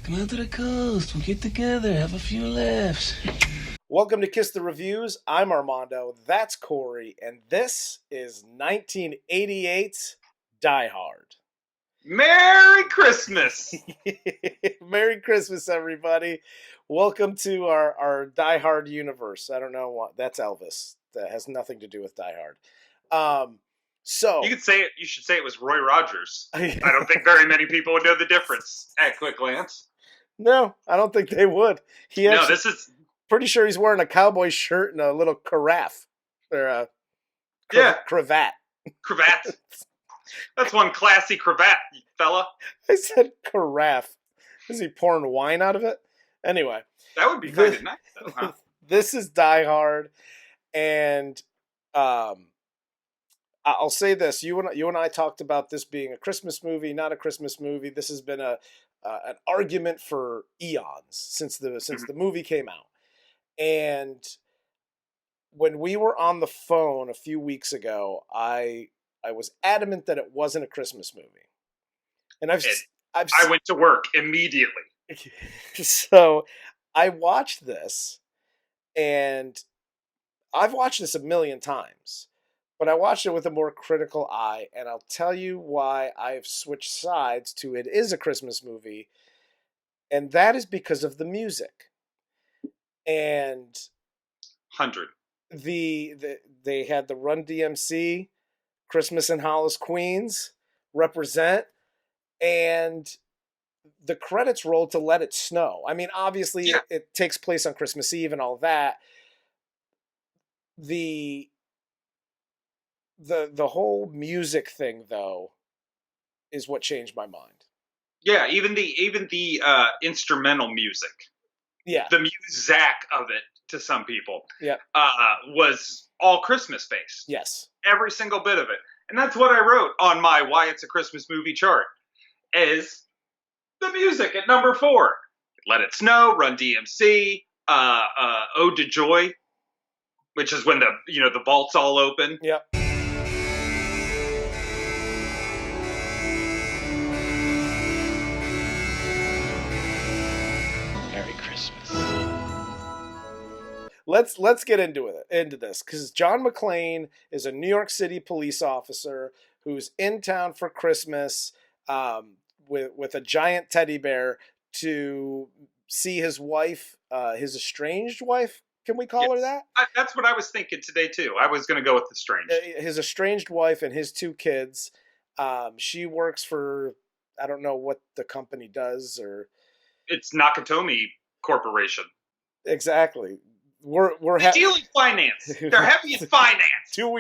Come out to the coast. We'll get together, have a few laughs. Welcome to Kiss the Reviews. I'm Armando. That's Corey. And this is 1988's Die Hard. Merry Christmas! Merry Christmas, everybody. Welcome to our Die Hard universe. I don't know what. That's Elvis. That has nothing to do with Die Hard. So You should say it was Roy Rogers. I don't think very many people would know the difference at quick glance. No, I don't think they would. This is pretty sure he's wearing a cowboy shirt and a little carafe or a cravat. Cravat. That's one classy cravat, fella. I said carafe. Is he pouring wine out of it? Anyway, that would be kind of nice, though, huh? This is Die Hard, and I'll say this: you and I talked about this being a Christmas movie, not a Christmas movie. This has been an argument for eons since the movie came out. And when we were on the phone a few weeks ago, I was adamant that it wasn't a Christmas movie. And I went to work immediately. So I watched this, and I've watched this a million times, but I watched it with a more critical eye, and I'll tell you why I've switched sides to it is a Christmas movie, and that is because of the music. And 100. They had the Run DMC, Christmas in Hollis, Queens, Represent, and the credits rolled to Let It Snow. I mean, obviously it takes place on Christmas Eve and all that. The whole music thing, though, is what changed my mind. Yeah, even the instrumental music. Yeah. The music of it, to some people, yeah, was all Christmas based. Yes. Every single bit of it. And that's what I wrote on my Why It's a Christmas Movie chart, is the music at number 4. Let It Snow, Run DMC, Ode to Joy, which is when the vault's all open. Yep. Let's get into this, because John McClane is a New York City police officer who's in town for Christmas with a giant teddy bear to see his wife, his estranged wife. Can we call her that? That's what I was thinking today, too. I was going to go with estranged. His estranged wife and his 2 kids. She works for, I don't know what the company does, or it's Nakatomi Corporation. Exactly. We're dealing finance. They're heavy in finance. Do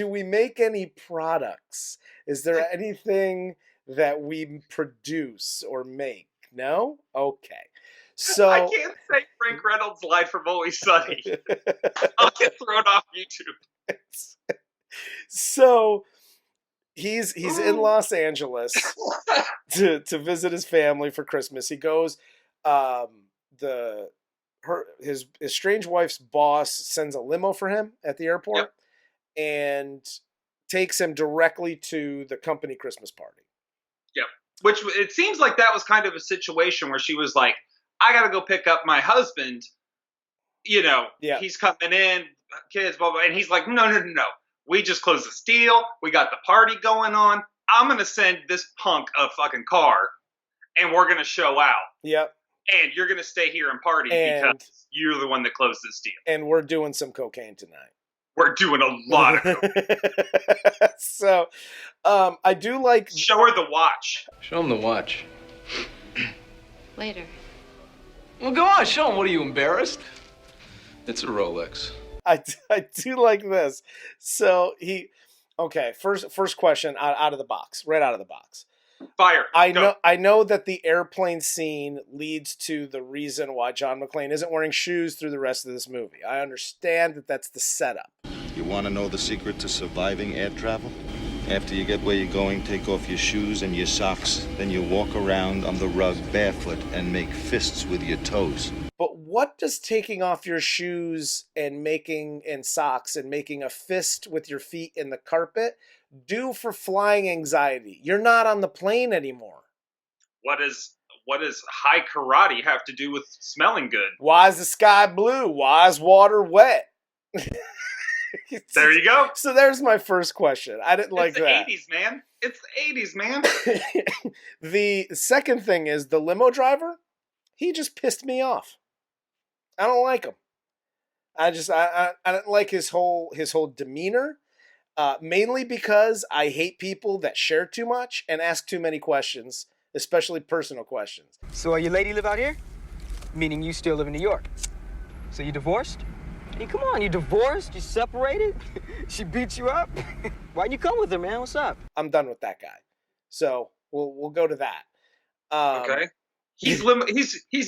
we make any products? Is there anything that we produce or make? No? Okay. So I can't say Frank Reynolds' line from Always Sunny. I'll get thrown off YouTube. So he's in Los Angeles to visit his family for Christmas. He goes his estranged wife's boss sends a limo for him at the airport and takes him directly to the company Christmas party. Yep. Which it seems like that was kind of a situation where she was like, I got to go pick up my husband. He's coming in, kids, blah, blah. And he's like, no. We just closed this deal. We got the party going on. I'm going to send this punk a fucking car, and we're going to show out. Yep. And you're going to stay here and party because you're the one that closed this deal. And we're doing some cocaine tonight. We're doing a lot of cocaine. So, I do like... Show her the watch. Show him the watch. Later. Well, go on, show him. What, are you embarrassed? It's a Rolex. I do like this. So, first question out of the box. Right out of the box. Fire. I know that the airplane scene leads to the reason why John McClane isn't wearing shoes through the rest of this movie. I understand that that's the setup. You want to know the secret to surviving air travel? After you get where you're going, take off your shoes and your socks. Then you walk around on the rug barefoot and make fists with your toes. But what does taking off your shoes and socks and making a fist with your feet in the carpet do for flying anxiety? You're not on the plane anymore. What does what does high karate have to do with smelling good? Why is the sky blue? Why is water wet? There you go. So there's my first question. I didn't like that. It's the 80s, man. It's the 80s, man. The second thing is the limo driver. He just pissed me off. I don't like him. I don't like his whole demeanor. Mainly because I hate people that share too much and ask too many questions, especially personal questions. So your lady live out here? Meaning you still live in New York. So you divorced? Hey, come on, you divorced? You separated? She beat you up? Why'd you come with her, man? What's up? I'm done with that guy. So we'll go to that. Okay. He's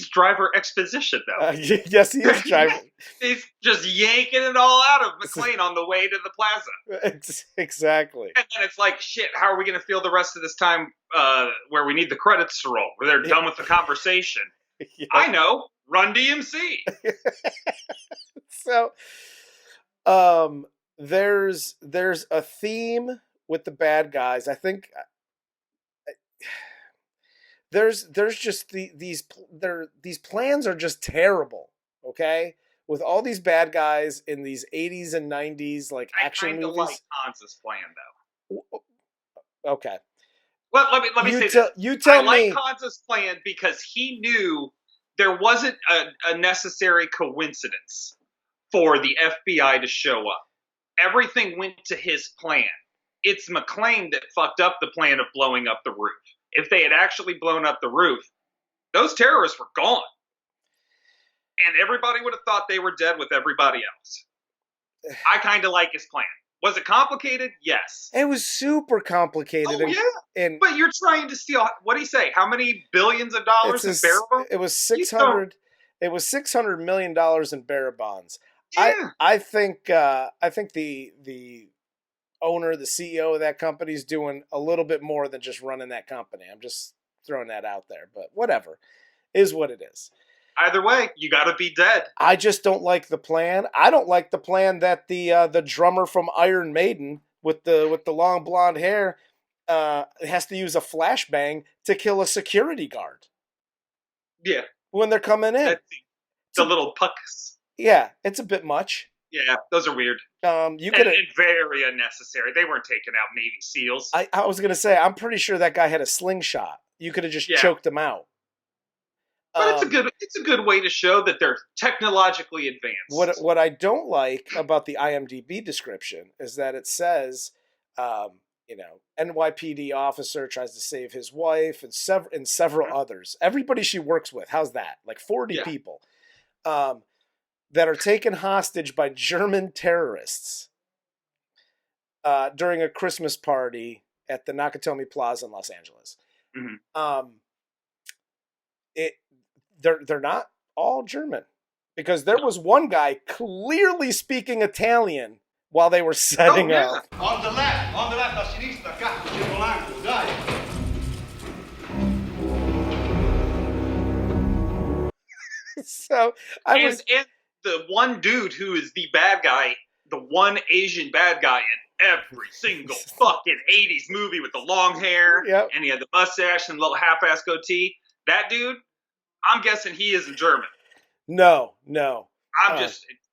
driver exposition though. Yes, he is driver. He's just yanking it all out of McLean on the way to the plaza. Exactly. And then it's like, shit, how are we going to feel the rest of this time where we need the credits to roll, where they're done with the conversation? Yeah. I know. Run DMC. So, there's a theme with the bad guys. I think there's just these plans are just terrible. Okay, with all these bad guys in these 80s and 90s like action movies. I like Hans's plan though. Okay. Well, let me say this. You tell me. I like Hans's plan because he knew there wasn't a necessary coincidence for the FBI to show up. Everything went to his plan. It's McLean that fucked up the plan of blowing up the roof. If they had actually blown up the roof, those terrorists were gone. And everybody would have thought they were dead with everybody else. I kind of like his plan. Was it complicated? Yes. It was super complicated. Oh, yeah. But you're trying to steal, what do you say? How many billions of dollars in bearer bonds? It was $600 million in bearer bonds. Yeah. I think the owner, the CEO of that company is doing a little bit more than just running that company. I'm just throwing that out there, but whatever. Is what it is. Either way, you got to be dead. I just don't like the plan. I don't like the plan that the drummer from Iron Maiden with the long blonde hair has to use a flashbang to kill a security guard. Yeah. When they're coming in. The little pucks. Yeah, it's a bit much. Yeah, those are weird. You could and very unnecessary. They weren't taking out Navy SEALs. I was gonna say, I'm pretty sure that guy had a slingshot. You could have just choked him out. But it's a good way to show that they're technologically advanced. What I don't like about the IMDb description is that it says, NYPD officer tries to save his wife and several others. Everybody she works with. How's that? Like 40 people. That are taken hostage by German terrorists during a Christmas party at the Nakatomi Plaza in Los Angeles. Mm-hmm. They're not all German, because there was one guy clearly speaking Italian while they were setting up. On the left, a sinistra, acá, circolando, dai. So and the one dude who is the bad guy, the one Asian bad guy in every single fucking 80s movie with the long hair, and he had the mustache and the little half-ass goatee. That dude, I'm guessing he isn't German. No. And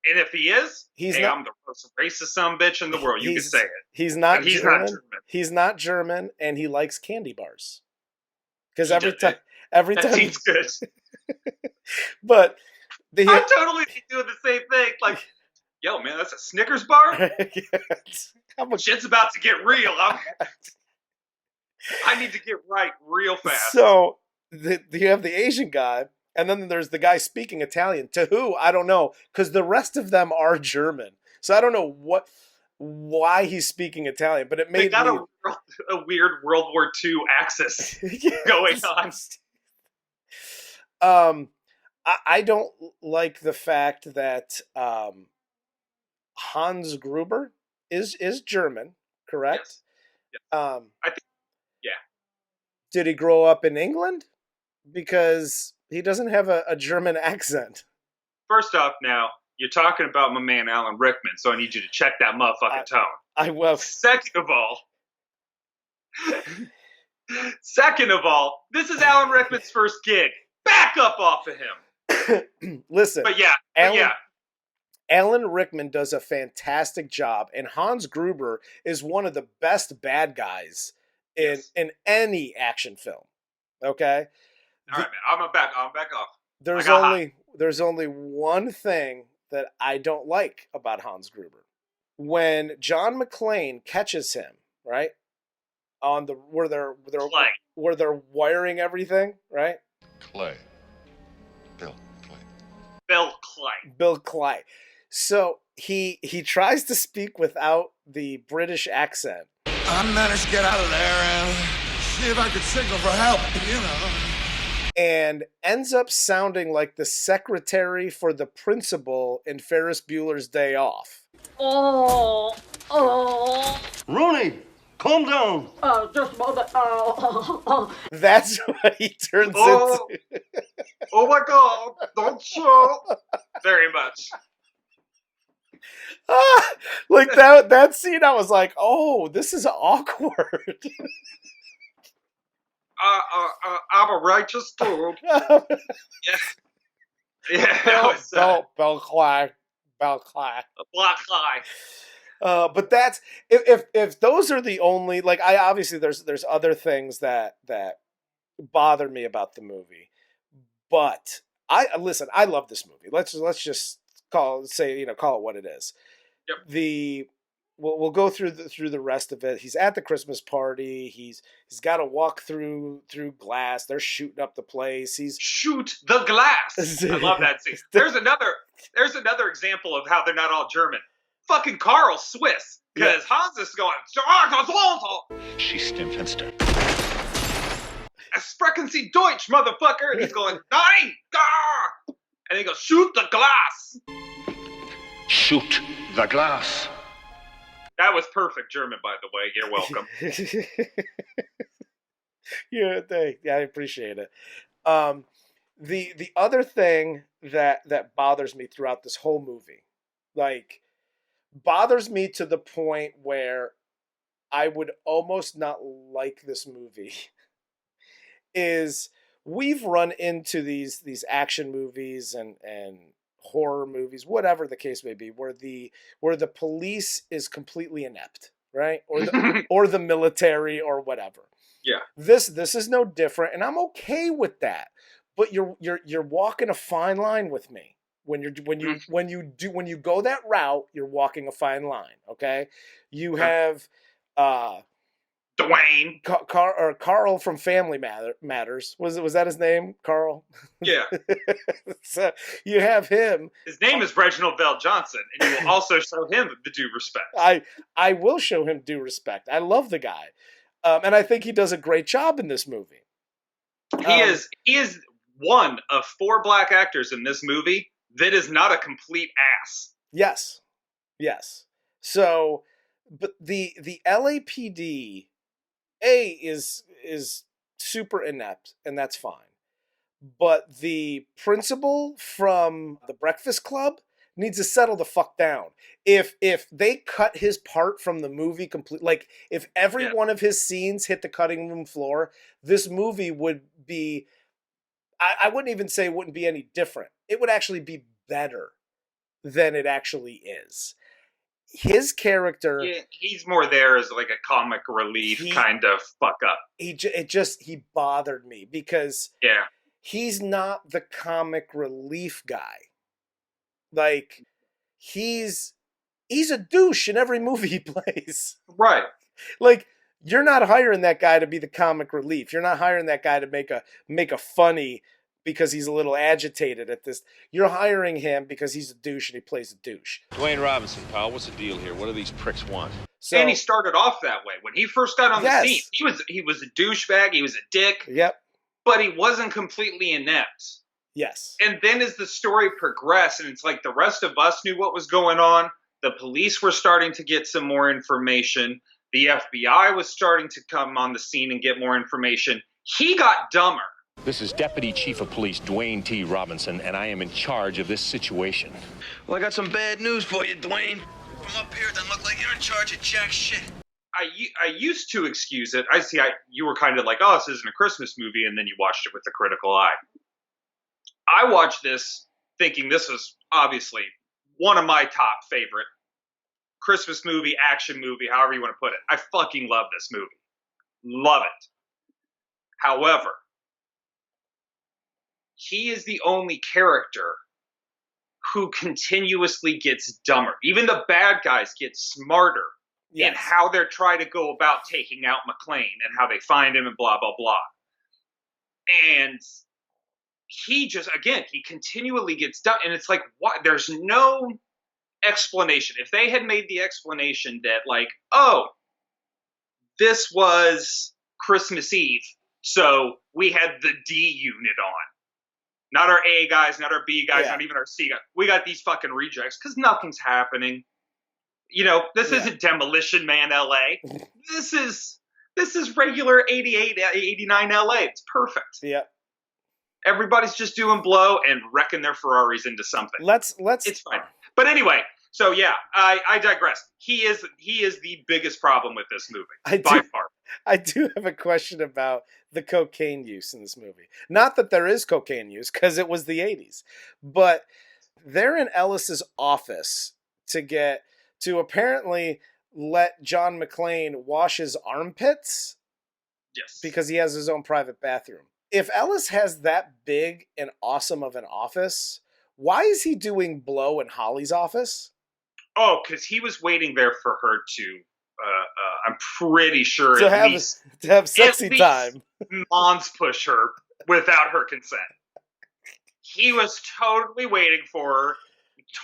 if he is, I'm the most racist son-of-a-bitch in the world. You can say it. He's not German. He's not German, and he likes candy bars. Because every time that seems good. But I'm totally doing the same thing. Like, yo, man, that's a Snickers bar? Shit's about to get real. I need to get right real fast. So you have the Asian guy, and then there's the guy speaking Italian. To who? I don't know, because the rest of them are German. So I don't know why he's speaking Italian, but it made a weird World War II axis going on. I don't like the fact that Hans Gruber is German, correct? Yes. I think, yeah. Did he grow up in England? Because he doesn't have a German accent. First off, now, you're talking about my man Alan Rickman, so I need you to check that motherfucking tone. I will. Second of all, Second of all, this is Alan Rickman's first gig. Back up off of him. Listen. But yeah. Alan Rickman does a fantastic job, and Hans Gruber is one of the best bad guys in any action film. Okay? All right, man. I'm back off. There's only one thing that I don't like about Hans Gruber. When John McClane catches him, right? On the where they're wiring everything, right? Bill Clay. So he tries to speak without the British accent. I managed to get out of there and see if I could signal for help, And ends up sounding like the secretary for the principal in Ferris Bueller's Day Off. Oh. Rooney, calm down. Just a moment. That's what he turns into. Oh my God! Don't show. Very much. Like that scene, I was like, "Oh, this is awkward." I'm a righteous dude. Bill Clay. Black Clay. But that's if those are the only, like, I obviously there's other things that bother me about the movie, but I love this movie. Let's just call it what it is. Yep. We'll go through the rest of it. He's at the Christmas party. He's got to walk through glass. They're shooting up the place. Shoot the glass. I love that scene. There's another example of how they're not all German. Fucking Carl Swiss, because Hans is going. She Stimmfenster. Sprechen Sie Deutsch, motherfucker. And he's going, Nein, gar. And he goes, shoot the glass. Shoot the glass. That was perfect German, by the way. You're welcome. I appreciate it. The other thing that bothers me throughout this whole movie, like, bothers me to the point where I would almost not like this movie, is we've run into these action movies and horror movies, whatever the case may be, where the police is completely inept, right? Or the military or whatever. Yeah. This is no different, and I'm okay with that. But you're walking a fine line with me. When you go that route, you're walking a fine line, okay? You have Dwayne. Carl from Family Matters. Was that his name? Carl? Yeah. So you have him. His name is Reginald Bell Johnson, and you will also show him the due respect. I will show him due respect. I love the guy. And I think he does a great job in this movie. He is one of 4 black actors in this movie that is not a complete ass. Yes. So, but the LAPD is super inept, and that's fine. But the principal from the Breakfast Club needs to settle the fuck down. If they cut his part from the movie completely, like if every one of his scenes hit the cutting room floor, this movie would be, I wouldn't even say it wouldn't be any different. It would actually be better than it actually is. His character, he's more there as like a comic relief kind of fuck up. He bothered me because he's not the comic relief guy. Like, he's a douche in every movie he plays. Right. Like, you're not hiring that guy to be the comic relief. You're not hiring that guy to make a funny because he's a little agitated at this. You're hiring him because he's a douche and he plays a douche. Dwayne Robinson, pal, what's the deal here? What do these pricks want? So, and he started off that way. When he first got on the scene, he was a douchebag, he was a dick. Yep. But he wasn't completely inept. Yes. And then as the story progressed, and it's like the rest of us knew what was going on, the police were starting to get some more information, the FBI was starting to come on the scene and get more information, he got dumber. This is Deputy Chief of Police Dwayne T. Robinson, and I am in charge of this situation. Well, I got some bad news for you, Dwayne. From up here, it doesn't look like you're in charge of jack shit. I used to excuse it. You were kind of like, oh, this isn't a Christmas movie, and then you watched it with a critical eye. I watched this thinking this was obviously one of my top favorite Christmas movie, action movie, however you want to put it. I fucking love this movie. Love it. However, he is the only character who continuously gets dumber. Even the bad guys get smarter in how they're trying to go about taking out McClane and how they find him and blah, blah, blah. And he just, again, he continually gets dumb. And it's like, what? There's no explanation. If they had made the explanation that, like, oh, this was Christmas Eve, so we had the D unit on. Not our A guys, not our B guys, not even our C guys. We got these fucking rejects because nothing's happening. You know, this isn't Demolition Man LA. This is regular 88, 89 LA. It's perfect. Yeah. Everybody's just doing blow and wrecking their Ferraris into something. It's fine. But anyway, so yeah, I digress. He is the biggest problem with this movie by far. I do have a question about the cocaine use in this movie. Not that there is cocaine use, because it was the 80s. But they're in Ellis's office to apparently let John McClane wash his armpits. Yes. Because he has his own private bathroom. If Ellis has that big and awesome of an office, why is he doing blow in Holly's office? Oh, because he was waiting there for her to, I'm pretty sure, to have sexy time. Mons push her without her consent. He was totally waiting for her,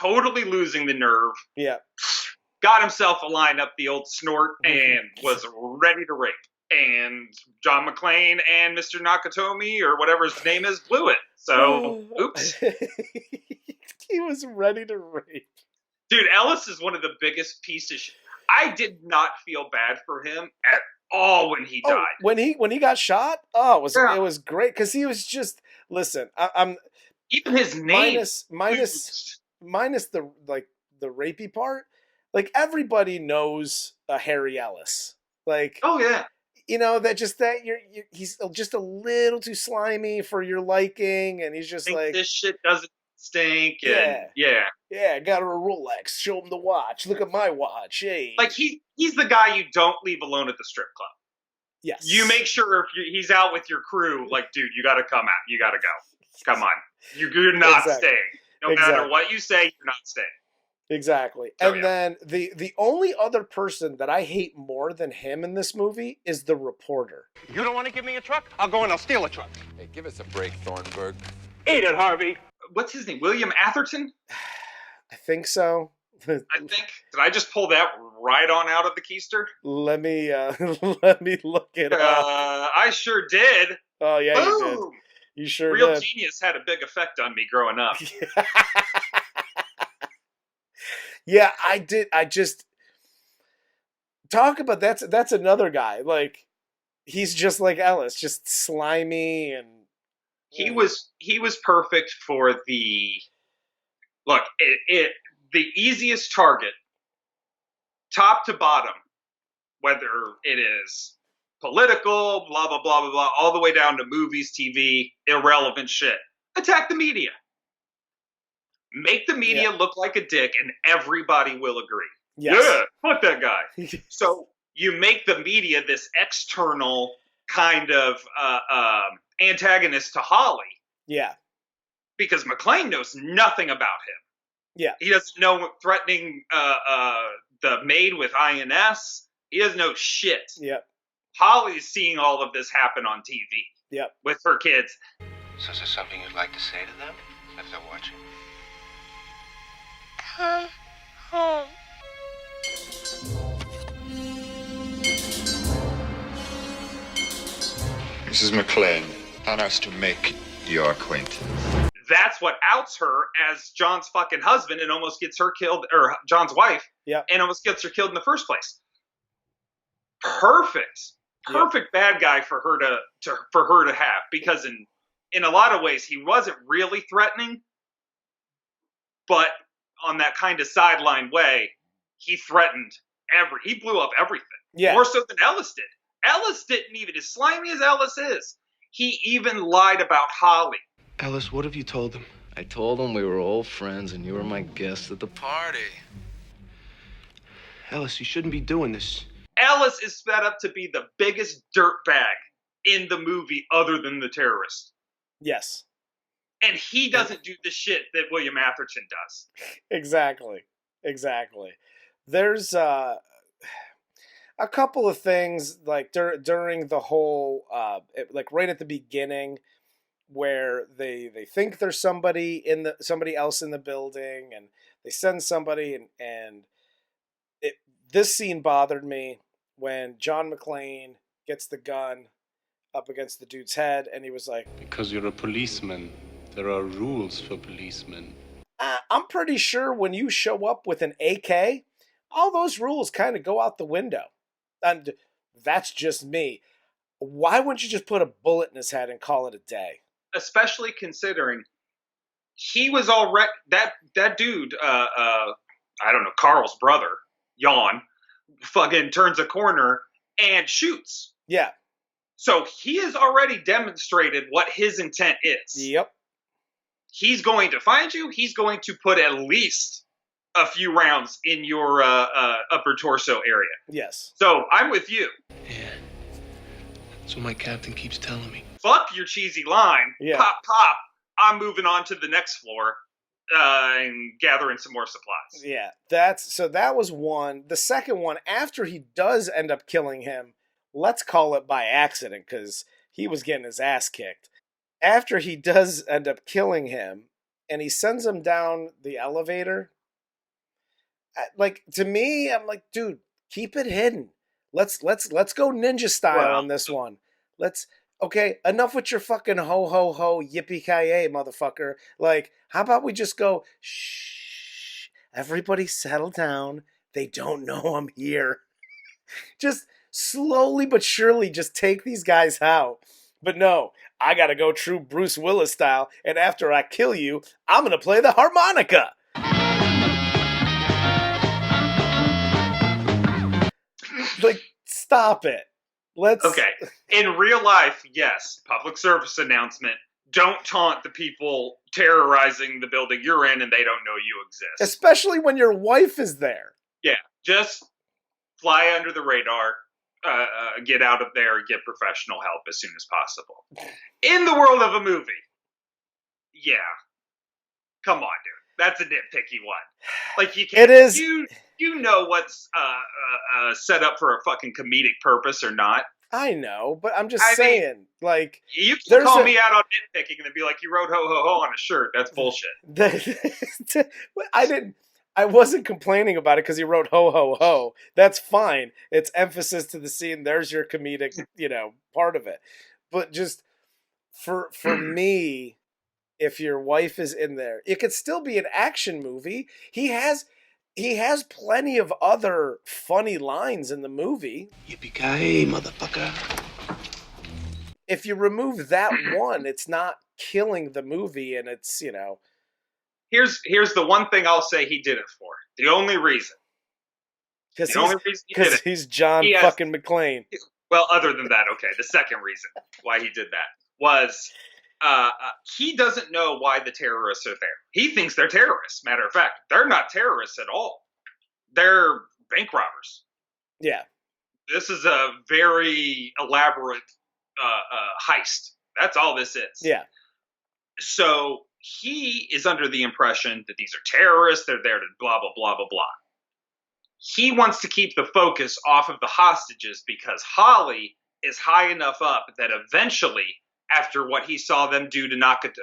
totally losing the nerve. Yeah. Got himself a line up the old snort and was ready to rape. And John McClane and Mr. Nakatomi, or whatever his name is, blew it. So, oops. He was ready to rape. Dude, Ellis is one of the biggest pieces of shit. I did not feel bad for him at all when he died. When he got shot? Oh, it was great because he was just listen. I'm even his name minus the the rapey part. Like everybody knows a Harry Ellis. Like oh yeah. You know he's just a little too slimy for your liking, and he's just like this shit doesn't stink. And yeah, got her a Rolex. Show him the watch. Look at my watch. Hey, like he's the guy you don't leave alone at the strip club. Yes, you make sure if he's out with your crew. Like, dude, you got to come out. You got to go. Come on, you're not staying. No matter what you say, you're not staying. Exactly. And then the only other person that I hate more than him in this movie is the reporter. You don't want to give me a truck? I'll go and I'll steal a truck. Hey, give us a break, Thornburg. Eat it, Harvey. What's his name? William Atherton? I think so. Did I just pull that right on out of the keister? Let me look it up. I sure did. Oh yeah, boom. You did. You sure Real did. Genius had a big effect on me growing up. Yeah, I did. I just talk about that's another guy. Like he's just like Ellis, just slimy and he was perfect for the look. The easiest target, top to bottom, whether it is political, blah blah blah blah blah, all the way down to movies, TV, irrelevant shit. Attack the media. Make the media look like a dick, and everybody will agree. Yes. Yeah, fuck that guy. So you make the media this external kind of antagonist to Holly. Yeah. Because McClane knows nothing about him. Yeah. He doesn't know threatening the maid with INS. He doesn't know shit. Yep. Holly's seeing all of this happen on TV. Yep. With her kids. So is there something you'd like to say to them if they're watching? Come home. Mrs. McClane, how nice to make your acquaintance. That's what outs her as John's fucking husband and almost gets her killed, or John's wife, and almost gets her killed in the first place. Perfect bad guy for her to have, because in a lot of ways he wasn't really threatening, but on that kind of sideline way, he threatened he blew up everything. Yeah. More so than Ellis did. Ellis didn't even, as slimy as Ellis is, he even lied about Holly. Ellis, what have you told them? I told him we were old friends and you were my guest at the party. Ellis, you shouldn't be doing this. Ellis is set up to be the biggest dirtbag in the movie other than the terrorist. Yes. And he doesn't do the shit that William Atherton does. Exactly. There's a couple of things like during the whole like right at the beginning where they think there's somebody else in the building and they send somebody and this scene bothered me when John McClane gets the gun up against the dude's head and he was like, because you're a policeman, there are rules for policemen. I'm pretty sure when you show up with an AK, all those rules kind of go out the window. And that's just me. Why wouldn't you just put a bullet in his head and call it a day? Especially considering he was already that dude. I don't know, Carl's brother, Jan, fucking turns a corner and shoots. Yeah. So he has already demonstrated what his intent is. Yep. He's going to find you. He's going to put at least a few rounds in your upper torso area. Yes. So I'm with you. Yeah. That's what my captain keeps telling me. Fuck your cheesy line. Yeah. Pop, pop. I'm moving on to the next floor and gathering some more supplies. Yeah. That was one. The second one, after he does end up killing him, let's call it by accident because he was getting his ass kicked. After he does end up killing him and he sends him down the elevator, like to me, I'm like, dude, keep it hidden. Let's go ninja style on this one. Okay, enough with your fucking ho ho ho yippee-ki-yay, motherfucker. Like, how about we just go, shh, everybody settle down. They don't know I'm here. Just slowly but surely just take these guys out. But no, I gotta go true Bruce Willis style, and after I kill you, I'm gonna play the harmonica. Like, stop it. Okay. In real life, yes, public service announcement. Don't taunt the people terrorizing the building you're in and they don't know you exist. Especially when your wife is there. Yeah, just fly under the radar, get out of there, get professional help as soon as possible. In the world of a movie, yeah. Come on, dude. That's a nitpicky one. Like, you can't... It is... You know what's set up for a fucking comedic purpose or not. I know, but I'm just saying, like... You can call me out on nitpicking and then be like, you wrote ho-ho-ho on a shirt. That's bullshit. I wasn't complaining about it because he wrote ho-ho-ho. That's fine. It's emphasis to the scene. There's your comedic, part of it. But just, for me, if your wife is in there, it could still be an action movie. He has plenty of other funny lines in the movie. Yippee-ki-yay, motherfucker. If you remove that one, it's not killing the movie, and it's, Here's the one thing I'll say he did it for. The only reason. Because he's John fucking McClane. Well, other than that, okay. The second reason why he did that was he doesn't know why the terrorists are there. He thinks they're terrorists. Matter of fact, they're not terrorists at all. They're bank robbers. Yeah. This is a very elaborate heist. That's all this is. Yeah. So he is under the impression that these are terrorists. They're there to blah, blah, blah, blah, blah. He wants to keep the focus off of the hostages because Holly is high enough up that eventually, after what he saw them do to knock it,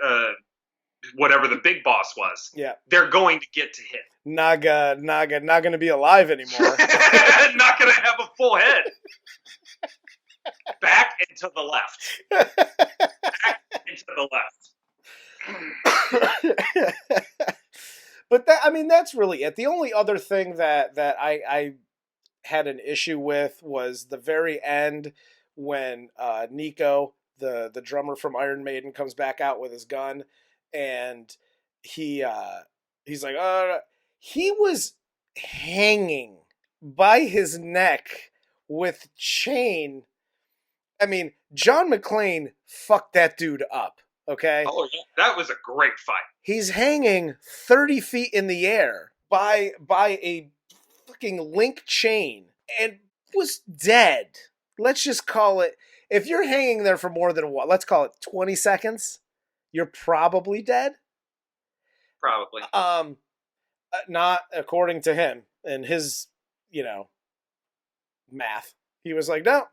whatever the big boss was, they're going to get to him. Naga, not going to be alive anymore. Not going to have a full head. Back and to the left. Back and to the left. But that's really it. The only other thing that I had an issue with was the very end when Nico, the drummer from Iron Maiden, comes back out with his gun, and he's like, he was hanging by his neck with chain. I mean, John McClane fucked that dude up, okay? Oh, yeah. That was a great fight. He's hanging 30 feet in the air by a fucking link chain and was dead. Let's just call it, if you're hanging there for more than what, let's call it 20 seconds, you're probably dead. Probably. Not according to him and his, math. He was like, no,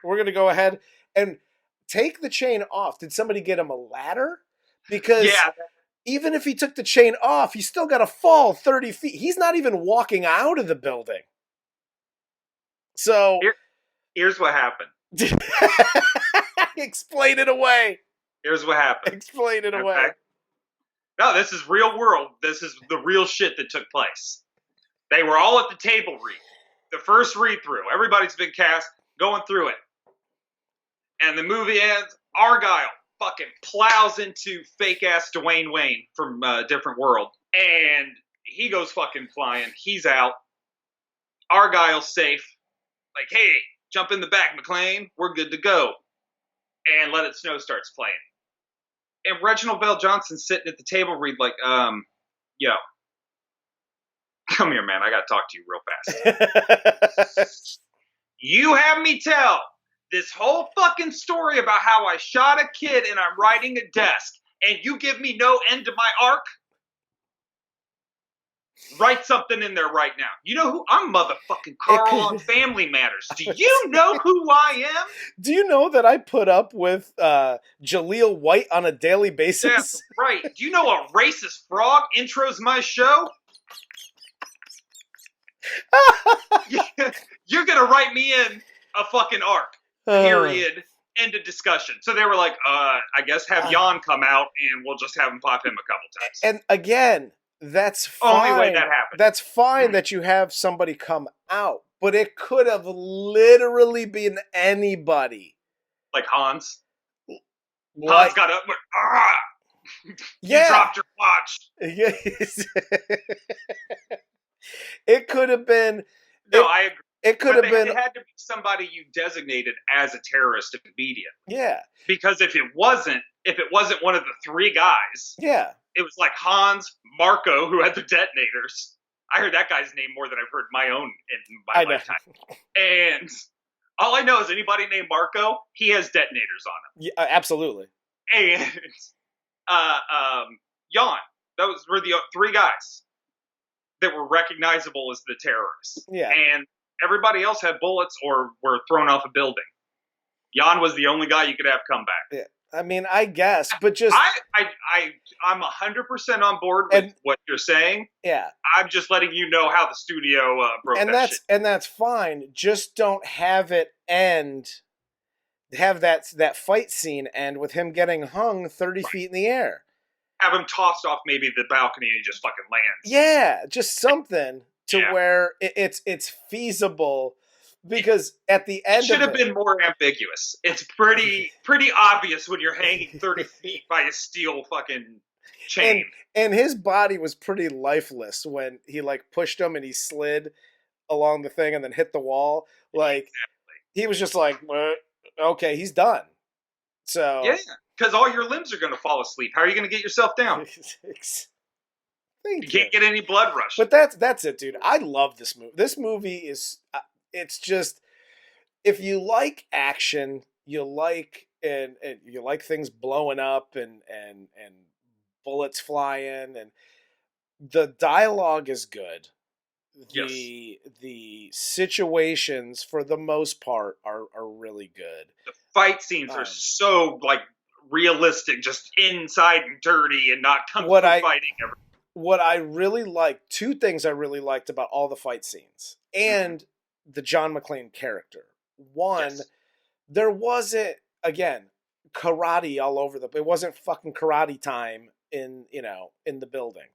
we're going to go ahead and take the chain off. Did somebody get him a ladder? Because even if he took the chain off, he's still got to fall 30 feet. He's not even walking out of the building. So here's what happened. Explain it away. Here's what happened. Explain it away. No, this is real world. This is the real shit that took place. They were all at the table read. The first read through. Everybody's been cast, going through it. And the movie ends. Argyle fucking plows into fake ass Dwayne Wayne from a different world. And he goes fucking flying. He's out. Argyle's safe. Like, hey, jump in the back, McClane. We're good to go. And Let It Snow starts playing. And Reginald Bell Johnson's sitting at the table read like, yo, come here, man. I got to talk to you real fast. You have me tell this whole fucking story about how I shot a kid and I'm riding a desk, and you give me no end to my arc? Write something in there right now. You know who? I'm motherfucking Carl on Family Matters. Do you know who I am? Do you know that I put up with Jaleel White on a daily basis? That's right. Do you know a racist frog intros my show? You're going to write me in a fucking arc. Period. End of discussion. So they were like, I guess have Jan come out and we'll just have him pop him a couple times. And again, that's fine. Only way that happened. That's fine that you have somebody come out, but it could have literally been anybody. Like Hans? Hans got up. Yeah. You dropped your watch. It could have been. No, I agree. It could have been. It had to be somebody you designated as a terrorist immediately. Yeah. Because if it wasn't one of the three guys. Yeah. It was like Hans, Marco, who had the detonators. I heard that guy's name more than I've heard my own in my lifetime. And all I know is anybody named Marco, he has detonators on him. Yeah, absolutely. And Jan, those were the three guys that were recognizable as the terrorists. Yeah. And everybody else had bullets or were thrown off a building. Jan was the only guy you could have come back. Yeah. I mean, I guess, but just I'm 100% on board with what you're saying. Yeah, I'm just letting you know how the studio broke that shit. And that's fine. Just don't have it end. Have that fight scene end with him getting hung 30 feet in the air. Have him tossed off maybe the balcony and he just fucking lands. Yeah, just something to where it's feasible. Because at the end, it should have been more ambiguous. It's pretty obvious when you're hanging 30 feet by a steel fucking chain. And his body was pretty lifeless when he pushed him and he slid along the thing and then hit the wall. He was just like, okay, he's done. So yeah, because all your limbs are going to fall asleep. How are you going to get yourself down? You can't get any blood rush. But that's it, dude. I love this movie. This movie is. It's just, if you like action, you like and you like things blowing up and bullets flying, and the dialogue is good. The situations for the most part are really good. The fight scenes are so realistic, just inside and dirty, and not kung fu fighting. What I really liked, two things I really liked about all the fight scenes and the John McClane character. One, there wasn't, again, karate all over it wasn't fucking karate time in the building.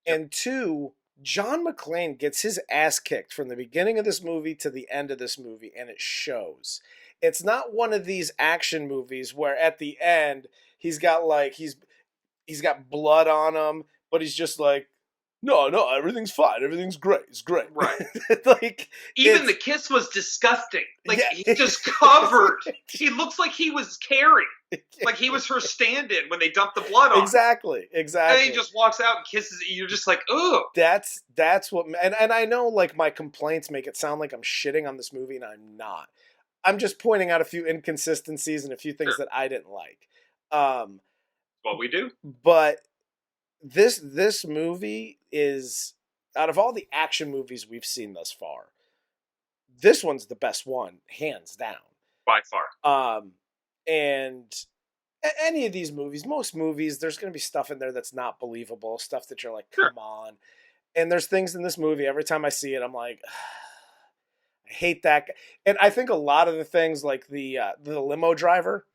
And two, John McClane gets his ass kicked from the beginning of this movie to the end of this movie, and it shows. It's not one of these action movies where at the end he's got he's got blood on him, but he's just no, everything's fine. Everything's great. It's great. Right. Like, even the kiss was disgusting. Like, he just covered. He looks like he was Carrie. Like he was her stand-in when they dumped the blood on Exactly. him. And he just walks out and kisses. You're just like, ugh. That's what, and I know, like, my complaints make it sound like I'm shitting on this movie, and I'm not. I'm just pointing out a few inconsistencies and a few things that I didn't like. What we do. But this movie is, out of all the action movies we've seen thus far, this one's the best one, hands down. By far. And any of these movies, most movies, there's going to be stuff in there that's not believable, stuff that you're like, come on. And there's things in this movie, every time I see it, I'm like, I hate that guy. And I think a lot of the things, like the limo driver,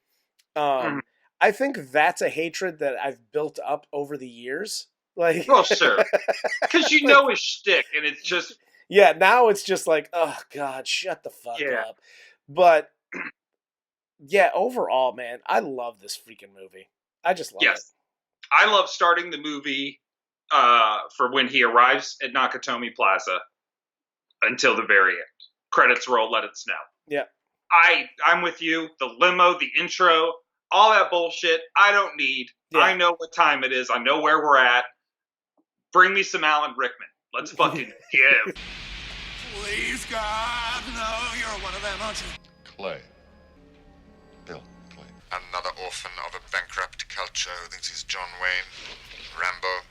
I think that's a hatred that I've built up over the years. Like, well, sure, because you know his shtick, and it's just now it's just like, oh God, shut the fuck up. But yeah, overall, man, I love this freaking movie. I just love it. I love starting the movie for when he arrives at Nakatomi Plaza until the very end. Credits roll, let it snow. Yeah. I'm with you. The limo, the intro, all that bullshit, I don't need. Yeah. I know what time it is. I know where we're at. Bring me some Alan Rickman. Let's fucking give. Please, God, no, you're one of them, aren't you? Clay. Bill Clay. Another orphan of a bankrupt culture who thinks he's John Wayne, Rambo,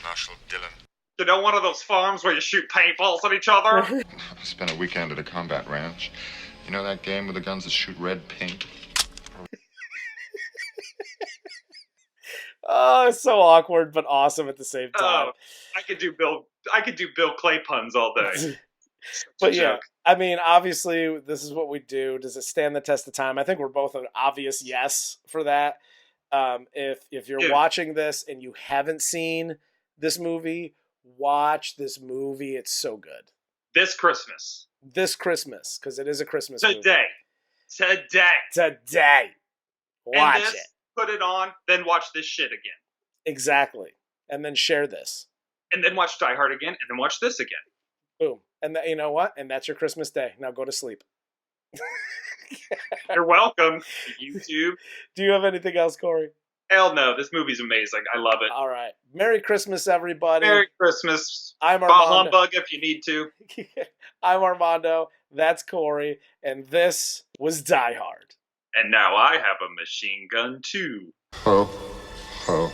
Marshall Dillon. You know, one of those farms where you shoot paintballs at each other? I spent a weekend at a combat ranch. You know that game with the guns that shoot red paint? Oh, it's so awkward, but awesome at the same time. I could do Bill Clay puns all day. But yeah, I mean, obviously, this is what we do. Does it stand the test of time? I think we're both an obvious yes for that. If you're watching this and you haven't seen this movie, watch this movie. It's so good. This Christmas, because it is a Christmas movie. Today. Watch it. Put it on, then watch this shit again. Exactly. And then share this. And then watch Die Hard again, and then watch this again. Boom. And you know what? And that's your Christmas day. Now go to sleep. You're welcome, YouTube. Do you have anything else, Corey? Hell no. This movie's amazing. I love it. All right. Merry Christmas, everybody. Merry Christmas. I'm Armando. Bah humbug if you need to. I'm Armando. That's Corey. And this was Die Hard. And now I have a machine gun, too. Ho, ho.